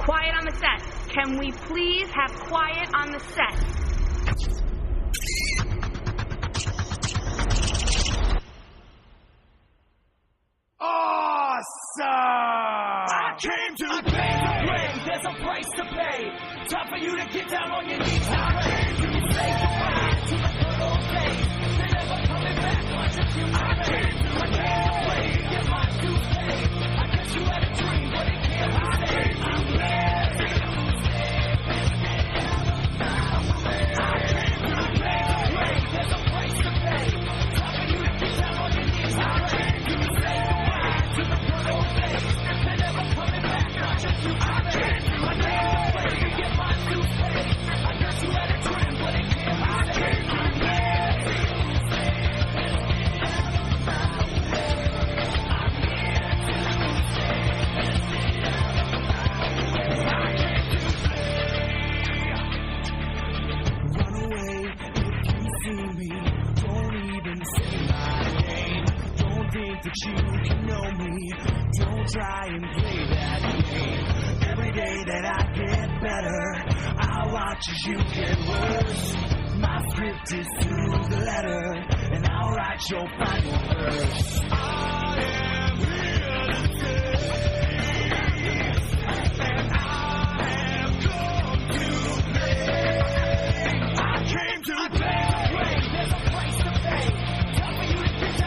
Quiet on the set. Can we please have quiet on the set? Awesome! I came to play. There's a price to pay. Time for you to get down on your knees. I came to say goodbye to the good old days. They're never coming back. Watch if you I came to play. Get my dues paid. I guess you had a dream, but it can't be saved. I'm glad. I came to play. There's a price to pay. Time for you to get down on your knees. I came to say goodbye to the good old days. They're never coming back. Watch if you I came to play. Get my dues paid. I guess you had a dream, but it can't be saved. I'm glad. Run away if you see me. Don't even say my name. Don't think that you can know me. Don't try and play that game. Every day that I get better, I watch as you get worse. My script is to the letter, and I'll write your final verse. I am here to stay.